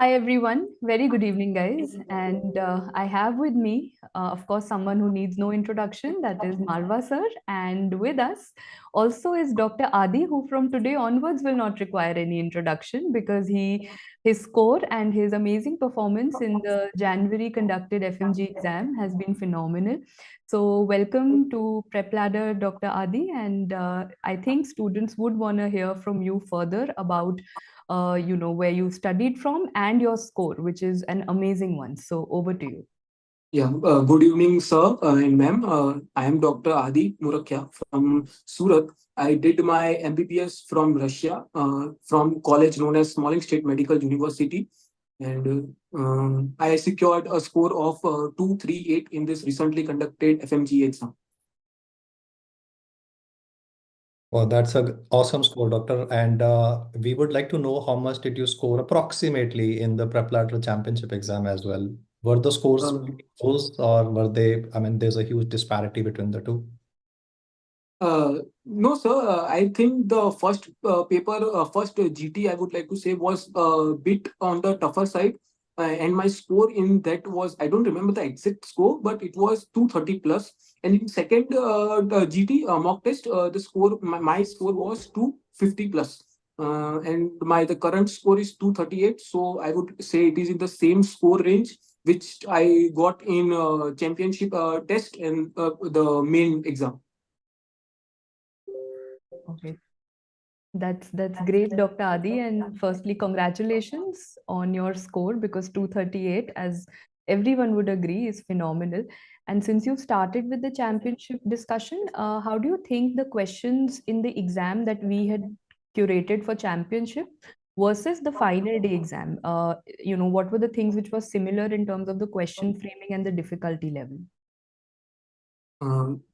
Hi everyone, very good evening guys, and I have with me of course someone who needs no introduction, that is Marwah sir, and with us also is Dr. Aadi, who from today onwards will not require any introduction because his score and his amazing performance in the January conducted FMG exam has been phenomenal. So welcome to PrepLadder, Dr. Aadi, and I think students would want to hear from you further about where you studied from and your score, which is an amazing one. So over to you. Yeah, good evening, sir and ma'am. I am Dr. Aadi Morakhia from Surat. I did my MBBS from Russia, from college known as Smalling State Medical University, and I secured a score of 238 in this recently conducted FMGE exam. Well, that's an awesome score, doctor. And we would like to know how much did you score approximately in the PrepLadder Championship exam as well? Were the scores close or were they, I mean, there's a huge disparity between the two? No, sir. I think the first first GT, I would like to say, was a bit on the tougher side. And my score in that was, I don't remember the exact score, but it was 230 plus. And in second the GT mock test, the score, my score was 250 plus. And the current score is 238. So I would say it is in the same score range which I got in championship test and the main exam. Okay. That's great, Dr. Adi. And firstly, congratulations on your score because 238, as everyone would agree, is phenomenal. And since you started with the championship discussion, how do you think the questions in the exam that we had curated for championship versus the final day exam? What were the things which were similar in terms of the question framing and the difficulty level?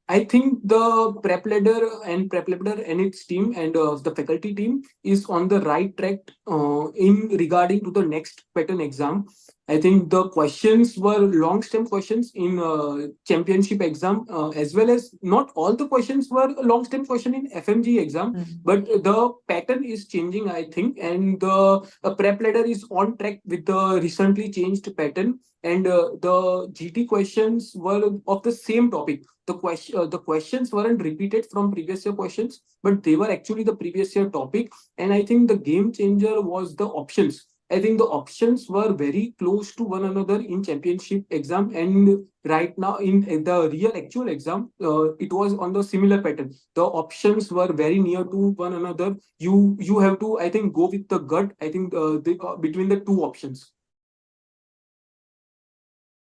I think the PrepLadder and its team and the faculty team is on the right track in regarding to the next pattern exam. I think the questions were long stem questions in championship exam, as well as not all the questions were long stem question in FMG exam, but the pattern is changing, I think, and the PrepLadder is on track with the recently changed pattern, and the GT questions were of the same topic. The questions weren't repeated from previous year questions, but they were actually the previous year topic. And I think the game changer was the options. I think the options were very close to one another in championship exam, and right now in the real actual exam, it was on the similar pattern. The options were very near to one another. You have to, I think, go with the gut. I think between the two options.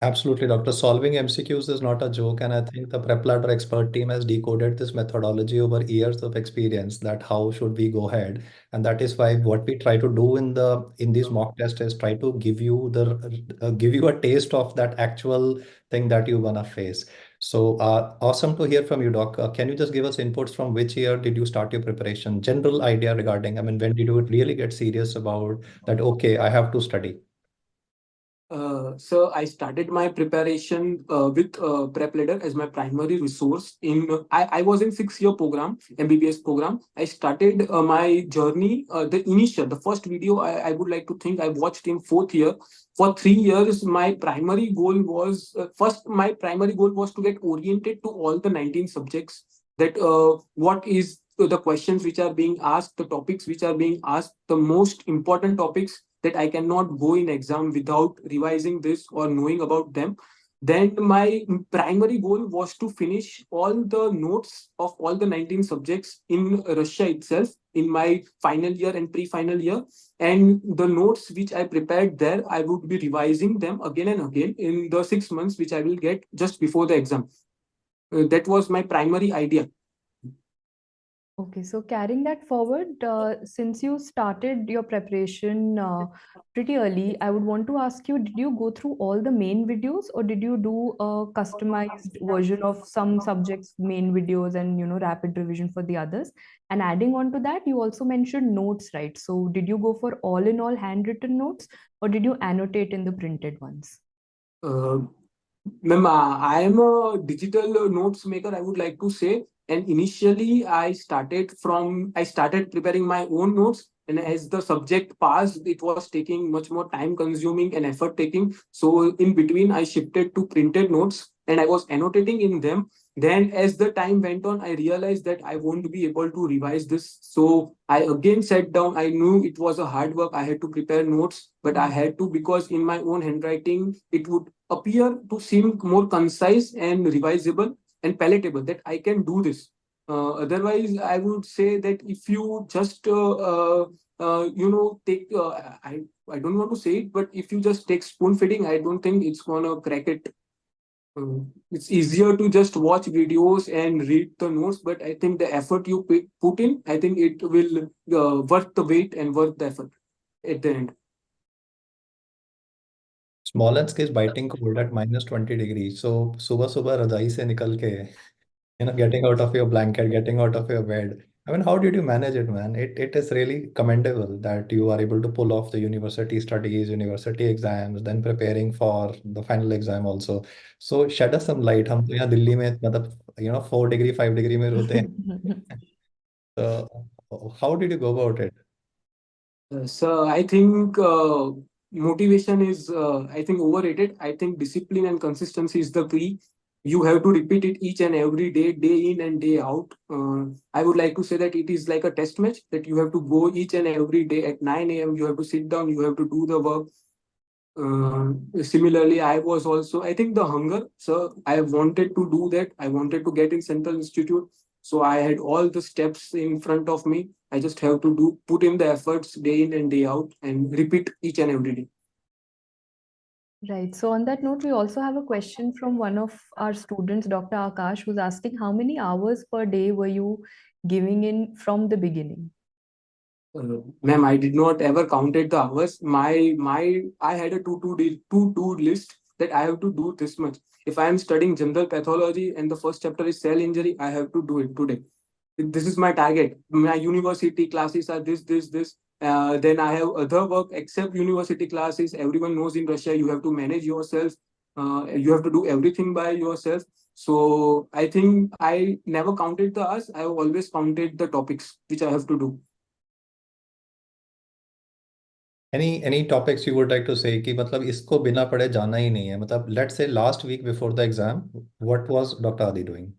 Absolutely, Doctor. Solving MCQs is not a joke, and I think the PrepLadder expert team has decoded this methodology over years of experience. That how should we go ahead, and that is why what we try to do in these mock tests is try to give you give you a taste of that actual thing that you're gonna face. So awesome to hear from you, Doc. Can you just give us inputs from which year did you start your preparation? General idea regarding, I mean, when did you really get serious about that? Okay, I have to study. So I started my preparation with PrepLadder as my primary resource. I was in 6-year program, MBBS program. I started my journey, the first video I would like to think I watched in 4th year. For 3 years, my primary goal was to get oriented to all the 19 subjects. That what is the questions which are being asked, the topics which are being asked, the most important topics that I cannot go in exam without revising this or knowing about them. Then my primary goal was to finish all the notes of all the 19 subjects in Russia itself in my final year and pre-final year. And the notes which I prepared there, I would be revising them again and again in the 6 months which I will get just before the exam. That was my primary idea. Okay, so carrying that forward, since you started your preparation pretty early, I would want to ask you, did you go through all the main videos or did you do a customized version of some subjects' main videos and, rapid revision for the others? And adding on to that, you also mentioned notes, right? So did you go for all in all handwritten notes or did you annotate in the printed ones? Ma'am, I am a digital notes maker, I would like to say. And initially, I started preparing my own notes. And as the subject passed, it was taking much more time consuming and effort taking. So in between, I shifted to printed notes and I was annotating in them. Then as the time went on, I realized that I won't be able to revise this. So I again sat down. I knew it was a hard work. I had to prepare notes, but I had to, because in my own handwriting, it would appear to seem more concise and revisable and palatable, that I can do this. Otherwise, I would say that if you just take I don't want to say it, but if you just take spoon feeding, I don't think it's gonna crack it. It's easier to just watch videos and read the notes, but I think the effort you put in, I think it will worth the wait and worth the effort at the end. Smolensk is biting cold at -20 degrees. So सुबह सुबह रजाई से निकल के, getting out of your blanket, getting out of your bed. I mean, how did you manage it, man? It is really commendable that you are able to pull off the university studies, university exams, then preparing for the final exam also. So shed us some light. हम तो यहाँ दिल्ली में मतलब 4 degree 5 degree में रोते हैं. So how did you go about it? So I think motivation is, I think, overrated. I think discipline and consistency is the key. You have to repeat it each and every day, day in and day out. I would like to say that it is like a test match, that you have to go each and every day at 9 a.m. You have to sit down, you have to do the work. Similarly, I was also, I think the hunger. So I wanted to do that. I wanted to get in Central Institute. So I had all the steps in front of me. I just have to put in the efforts day in and day out and repeat each and every day. Right. So on that note, we also have a question from one of our students, Dr. Akash, who's asking how many hours per day were you giving in from the beginning? Ma'am, I did not ever counted the hours. I had a to do list that I have to do this much. If I am studying general pathology and the first chapter is cell injury, I have to do it today. This is my target. My university classes are this. Then I have other work except university classes. Everyone knows in Russia you have to manage yourself. You have to do everything by yourself. So I think I never counted the hours. I have always counted the topics which I have to do. Any topics you would like to say कि मतलब इसको बिना पढ़े जाना ही नहीं है, मतलब let's say last week before the exam, what was Dr. Adi doing?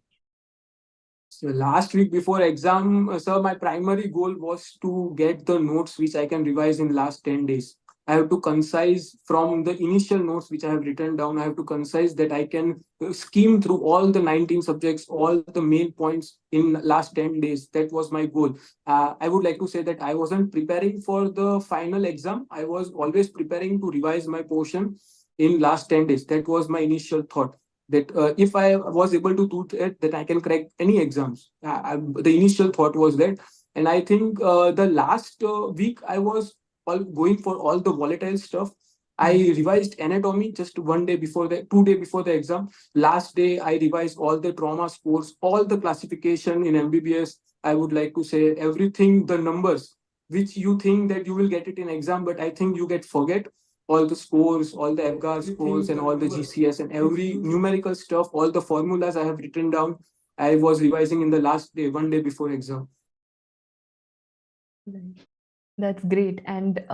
So last week before exam, sir, my primary goal was to get the notes which I can revise in last 10 days. I have to concise from the initial notes which I have written down. I have to concise that I can skim through all the 19 subjects, all the main points in last 10 days. That was my goal. I would like to say that I wasn't preparing for the final exam. I was always preparing to revise my portion in last 10 days. That was my initial thought, that if I was able to do that, then I can crack any exams. The initial thought was that. And I think the last week I was all going for all the volatile stuff. I revised anatomy just 1 day before 2 day before the exam. Last day I revised all the trauma scores, all the classification in MBBS. I would like to say everything, the numbers which you think that you will get it in exam, but I think you get forget all the scores, all the FGAR scores, and all the GCS and every numerical stuff, all the formulas I have written down. I was revising in the last day, 1 day before exam. Right. That's great. And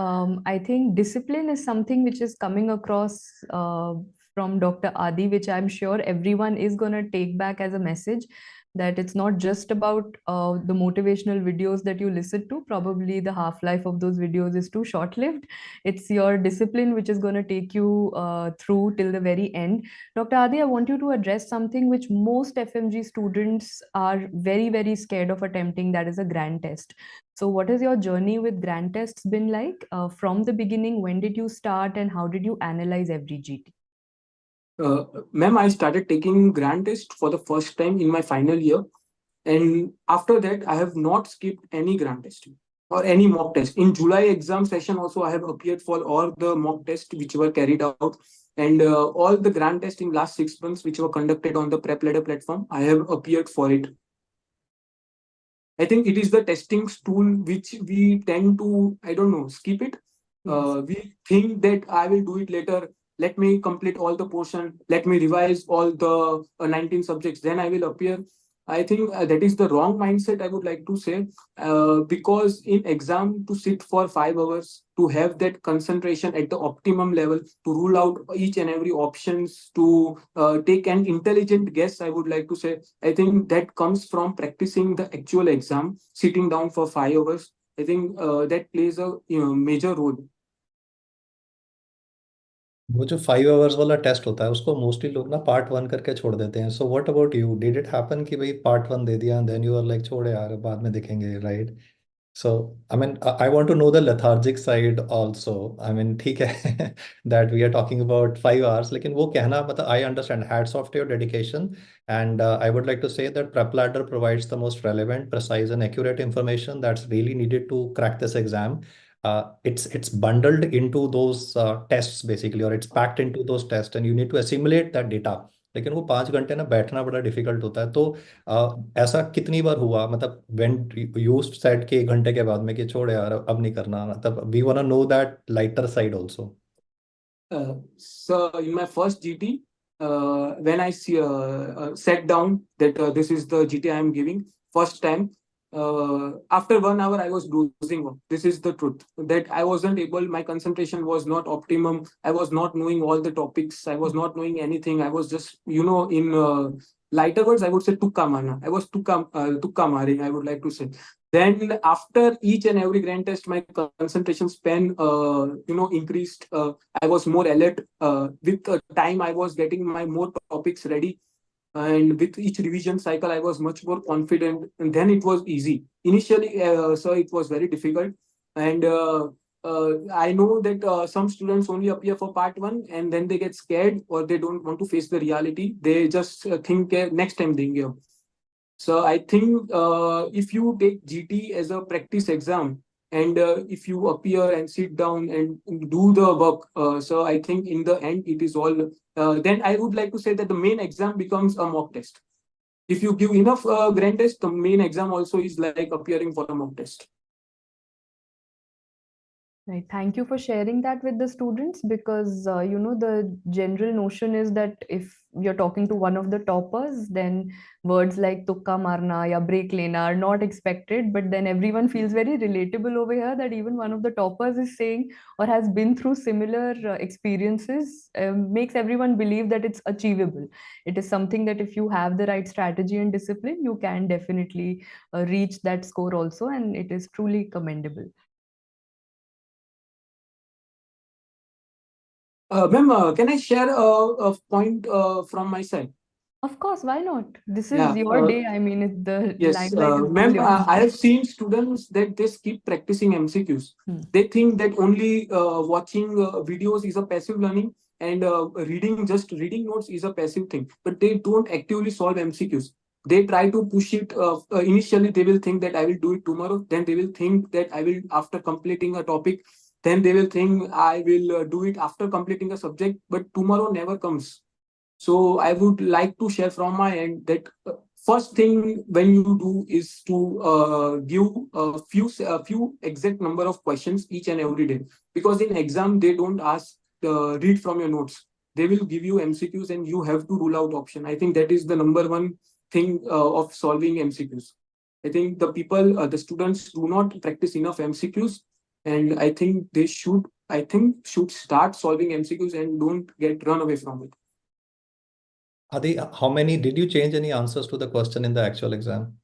I think discipline is something which is coming across from Dr. Adi, which I'm sure everyone is going to take back as a message, that it's not just about the motivational videos that you listen to. Probably the half-life of those videos is too short-lived. It's your discipline which is going to take you through till the very end. Dr. Adi, I want you to address something which most FMG students are very, very scared of attempting, that is a grand test. So what is your journey with grand tests been like from the beginning? When did you start and how did you analyze every GT? Ma'am, I started taking grand test for the first time in my final year. And after that, I have not skipped any grand testing or any mock test. In July exam session also, I have appeared for all the mock tests which were carried out. And all the grand tests in last 6 months which were conducted on the PrepLadder platform, I have appeared for it. I think it is the testing tool which we tend to, I don't know, skip it. Yes. We think that I will do it later. Let me complete all the portion. Let me revise all the 19 subjects. Then I will appear. I think that is the wrong mindset, I would like to say, because in exam to sit for 5 hours, to have that concentration at the optimum level, to rule out each and every options, to take an intelligent guess, I would like to say, I think that comes from practicing the actual exam, sitting down for 5 hours. I think that plays a major role. वो जो 5 hours वाला test होता है उसको mostly लोग ना part one करके छोड़ देते हैं. So what about you, did it happen कि भाई पार्ट वन दे दिया and then you are like छोड़ यार बाद में देखेंगे, right? So, I mean, I want to know the lethargic side also. I mean, ठीक है that we are talking about 5 hours, लेकिन वो कहना मतलब I understand. Hats off to your dedication, and I would like to say that PrepLadder provides the most relevant, precise, and accurate information that's really needed to crack this exam. It's bundled into those tests basically, or it's packed into those tests, and you need to assimilate that data. लेकिन वो 5 घंटे ना बैठना बड़ा difficult होता है. तो ऐसा कितनी बार हुआ, मतलब व्हेन यू सेड कि 1 घंटे के बाद में कि छोड़ यार अब नहीं करना, मतलब we want to know that lighter side also. So in my first GT, when I sat down that this is the GT I am giving first time, after 1 hour I was losing off. This is the truth that I wasn't able. My concentration was not optimum. I was not knowing all the topics. I was not knowing anything. I was just in lighter words I would say tukka marna. I was tukka maring, I would like to say. Then after each and every grand test, my concentration span increased. I was more alert. With time, I was getting my more topics ready. And with each revision cycle, I was much more confident. And then it was easy. Initially, so it was very difficult. And I know that some students only appear for part one and then they get scared or they don't want to face the reality. They just think next time they give. So I think if you take GT as a practice exam and if you appear and sit down and do the work, so I think in the end it is all. Then I would like to say that the main exam becomes a mock test. If you give enough grand test, the main exam also is like appearing for a mock test. Right. Thank you for sharing that with the students because, the general notion is that if you're talking to one of the toppers, then words like tukka marna ya break lena are not expected. But then everyone feels very relatable over here that even one of the toppers is saying or has been through similar experiences, makes everyone believe that it's achievable. It is something that if you have the right strategy and discipline, you can definitely reach that score also. And it is truly commendable. Ma'am, can I share a point from my side? Of course, why not? This Yeah. is your day. I mean, the Yes, limelight is all ma'am, yours. I have seen students that they keep practicing MCQs. They think that only watching videos is a passive learning and just reading notes is a passive thing, but they don't actively solve MCQs. They try to push it. Initially, they will think that I will do it tomorrow. Then they will think that I will after completing a topic. Then they will think I will do it after completing a subject, but tomorrow never comes. So I would like to share from my end that first thing when you do is to give a few exact number of questions each and every day, because in exam they don't ask read from your notes. They will give you MCQs and you have to rule out option. I think that is the number one thing of solving MCQs. I think the students do not practice enough MCQs, and I think they should start solving MCQs and don't get run away from it. Adi, how many did you change any answers to the question in the actual exam?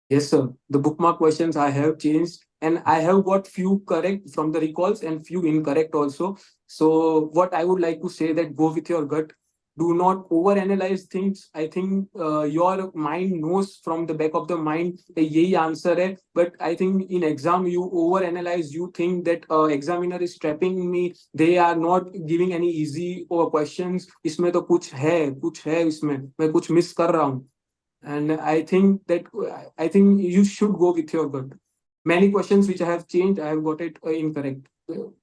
Yes, sir. The bookmark questions I have changed, and I have got few correct from the recalls and few incorrect also. So what I would like to say that go with your gut. Do not overanalyze things. I think your mind knows from the back of the mind that यही answer है. But I think in exam you overanalyze. You think that examiner is trapping me. They are not giving any easy questions. इसमें तो कुछ है इसमें. मैं कुछ miss कर रहा हूँ. And I think you should go with your gut. Many questions which I have changed, I have got it incorrect.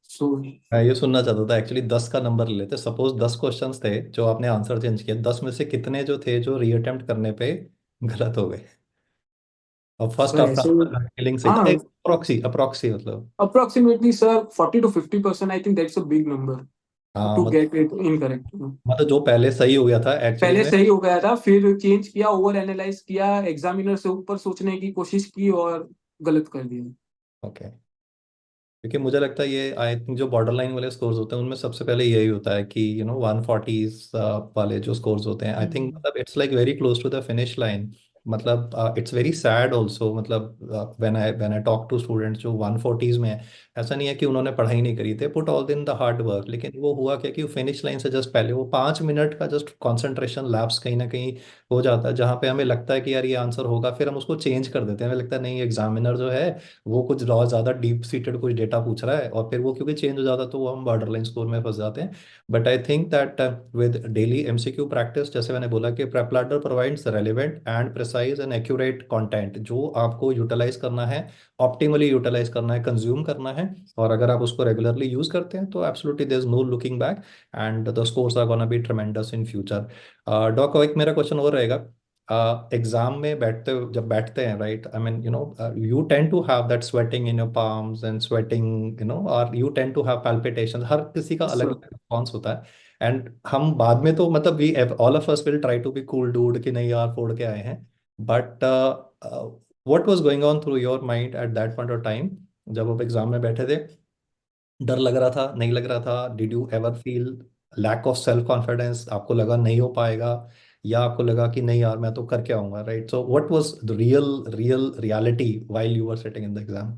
So मैं ये सुनना चाहता था एक्चुअली, 10 का नंबर ले लेते. सपोज 10 क्वेश्चंस थे जो आपने आंसर चेंज किया, 10 में से कितने जो थे जो रीअटेम्प्ट करने पे गलत हो गए? और फर्स्ट sir, आपका so फीलिंग सही था, अप्रोक्सी अप्रोक्सी मतलब. approximately, sir, 40 to 50%. I think that's a big number. हाँ, to get it incorrect. मतलब जो पहले सही हो गया था एक्चुअली पहले में। सही हो गया था, फिर चेंज किया, ओवर एनालाइज किया, एग्जामिनर से ऊपर सोचने की कोशिश की और गलत कर दिया। ओके, क्योंकि मुझे लगता है ये आई थिंक जो बॉर्डर लाइन वाले स्कोर्स होते हैं उनमें सबसे पहले यही होता है कि 140s वाले जो स्कोर्स होते हैं, आई थिंक मतलब it's like very close to the finish line. मतलब इट्स वेरी सैड ऑल्सो, मतलब when I talk to students जो 140s में है, ऐसा नहीं है कि उन्होंने पढ़ाई नहीं करी थे, put all in the hard work, लेकिन वो हुआ क्या कि फिनिश लाइन से जस्ट पहले वो 5 मिनट का जस्ट कॉन्सेंट्रेशन लैप्स कहीं ना कहीं हो जाता है, जहाँ पे हमें लगता है कि यार ये आंसर होगा, फिर हम उसको चेंज कर देते हैं, हमें लगता है नहीं एग्जामिनर जो है वो कुछ बहुत ज्यादा डीप सीटेड कुछ डेटा पूछ रहा है, और फिर वो क्योंकि चेंज हो जाता है तो वो हम बॉर्डर लाइन स्कोर में फंस जाते हैं। But I think that with daily MCQ practice, जैसे मैंने बोला कि PrepLadder provides relevant and precise and accurate content जो आपको यूटिलाइज करना है, ऑप्टिमली यूटिलाइज करना है, कंज्यूम करना है, और अगर आप उसको रेगुलरली यूज करते हैं तो absolutely there is no looking back and the scores are gonna be tremendous in future. Doc, एक मेरा क्वेश्चन और रहेगा, एग्जाम में जब बैठते हैं, right, I mean you tend to have that sweating in your palms and sweating और you tend to have palpitations, हर किसी का अलग सर अलग रिस्पॉन्स होता है। एंड हम बाद में तो मतलब we all of us will try to be cool dude कि नहीं यार फोड़ के आए हैं, but what was going on through your mind at that point of time जब आप एग्जाम में बैठे थे? डर लग रहा था, नहीं लग रहा था? Did you ever feel lack of self confidence, आपको लगा नहीं हो पाएगा, या आपको लगा कि नहीं यार मैं तो करके आऊंगा, right? So what was the real reality while you were sitting in the exam?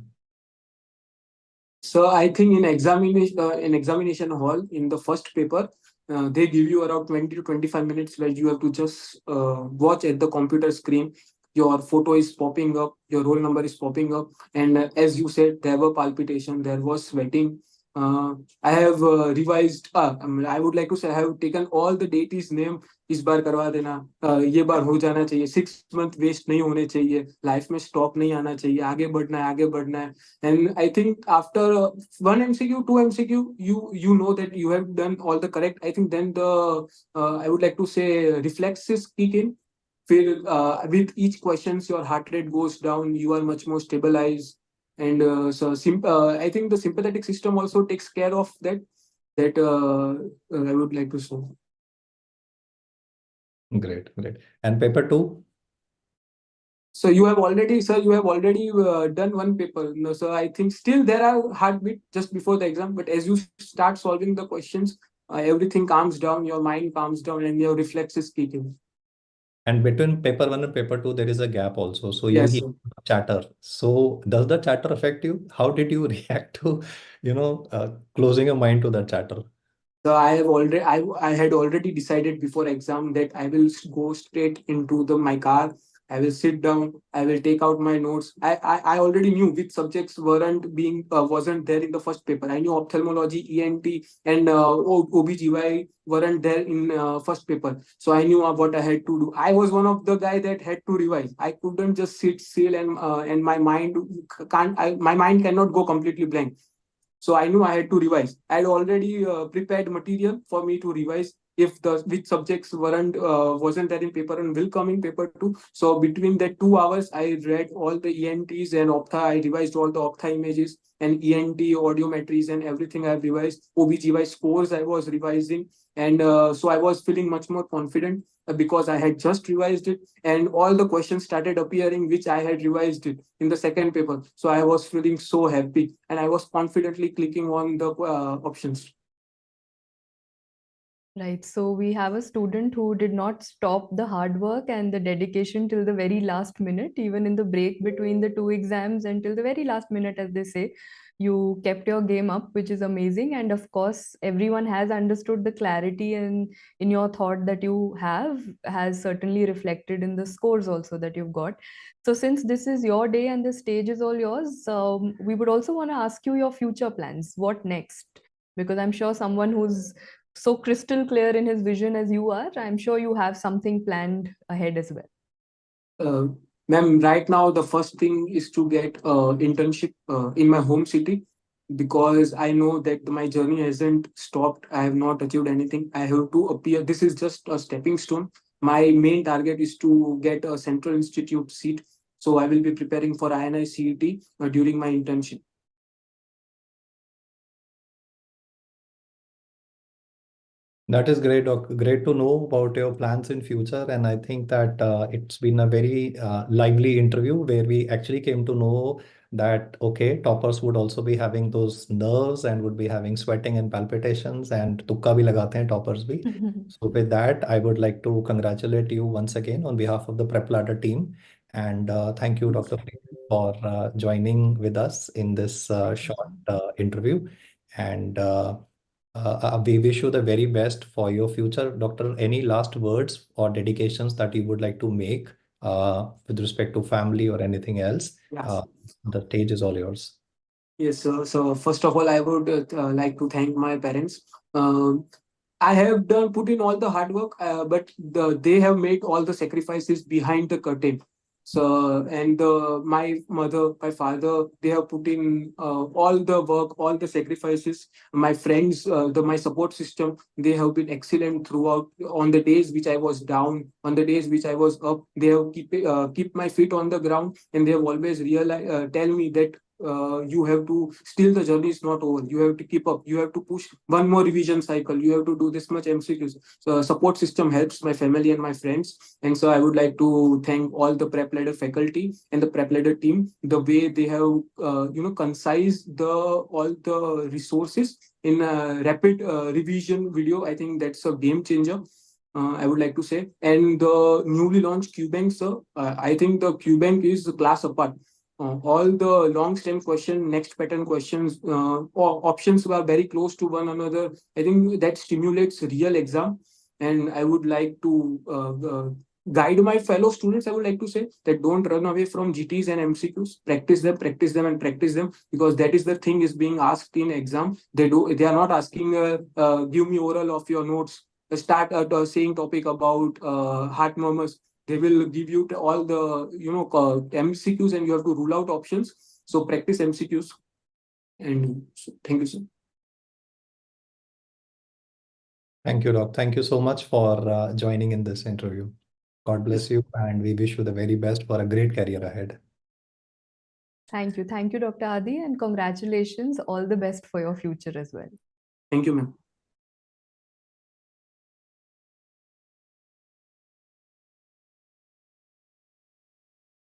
So I think in examination hall in the first paper, they give you around 20 to 25 minutes where you have to just watch at the computer screen. Your photo is popping up, your roll number is popping up, and as you said, there were palpitation, there was sweating. I have revised. I would like to say I have taken all the deities name. इस बार करवा देना, ये बार हो जाना चाहिए, 6 month waste नहीं होने चाहिए, लाइफ में स्टॉप नहीं आना चाहिए, आगे बढ़ना है, आगे बढ़ना है। And I think after one MCQ, two MCQ, you know that you have done all the correct. I think then the I would like to say reflexes kick in. Feel with each questions your heart rate goes down. You are much more stabilized, and I think the sympathetic system also takes care of that. That I would like to say. Great, great. And paper two? So you have already, sir, you have already done one paper. No, so I think still there are heartbeat just before the exam, but as you start solving the questions, everything calms down, your mind calms down, and your reflexes kick in. And between paper one and paper two, there is a gap also. So you Yes, hear sir. chatter. So does the chatter affect you? How did you react to, closing your mind to that chatter? So I had already decided before exam that I will go straight into my car. I will sit down. I will take out my notes. I already knew which subjects wasn't there in the first paper. I knew ophthalmology, ENT, and OBGY weren't there in first paper. So I knew what I had to do. I was one of the guy that had to revise. I couldn't just sit still and my mind my mind cannot go completely blank. So I knew I had to revise. I had already prepared material for me to revise if the which subjects wasn't there in paper and will come in paper two. So between that 2 hours, I read all the ENTs and optha. I revised all the optha images and ENT audiometries and everything. I've revised OBGY scores. I was revising, and so I was feeling much more confident because I had just revised it, and all the questions started appearing which I had revised it in the second paper. So I was feeling so happy, and I was confidently clicking on the options. Right. So we have a student who did not stop the hard work and the dedication till the very last minute, even in the break between the two exams until the very last minute, as they say. You kept your game up, which is amazing. And of course, everyone has understood the clarity and in your thought that you have has certainly reflected in the scores also that you've got. So since this is your day and the stage is all yours, we would also want to ask you your future plans. What next? Because I'm sure someone who's so crystal clear in his vision as you are, I'm sure you have something planned ahead as well. Uh, Ma'am, right now the first thing is to get internship in my home city because I know that my journey hasn't stopped. I have not achieved anything. I have to appear. This is just a stepping stone. My main target is to get a Central Institute seat. So I will be preparing for INI-CET during my internship. That is great, great to know about your plans in future. And I think that it's been a very lively interview where we actually came to know that, okay, toppers would also be having those nerves and would be having sweating and palpitations and tukka bhi lagate hain toppers bhi. So with that, I would like to congratulate you once again on behalf of the PrepLadder team. And thank you, Dr. Preeti, for joining with us in this short interview. And we wish you the very best for your future. Doctor, any last words or dedications that you would like to make with respect to family or anything else? Yes. The stage is all yours. Yes, so first of all, I would like to thank my parents. Um I have put in all the hard work, but they have made all the sacrifices behind the curtain. So, and my mother, my father, they have put in all the work, all the sacrifices. My friends, my support system, they have been excellent throughout. On the days which I was down, on the days which I was up, they have keep my feet on the ground, and they have always tell me that you have to still, the journey is not over, you have to keep up, you have to push one more revision cycle, you have to do this much MCQs. So support system helps my family and my friends. And so I would like to thank all the PrepLadder faculty and the PrepLadder team, the way they have concise the all the resources in a rapid revision video. I think that's a game changer. I would like to say. And the newly launched QBank, sir, I think the QBank is a class apart. All the long stem question, next pattern questions, options were very close to one another. I think that stimulates real exam. And I would like to guide my fellow students. I would like to say that don't run away from GTs and MCQs. Practice them, and practice them, because that is the thing is being asked in exam. They are not asking, give me oral of your notes. Start saying topic about heart murmurs. They will give you all the MCQs, and you have to rule out options. So practice MCQs. And so, thank you, sir. Thank you, Doc. Thank you so much for joining in this interview. God bless you, and we wish you the very best for a great career ahead. Thank you. Thank you, Dr. Adi, and congratulations. All the best for your future as well. Thank you, ma'am.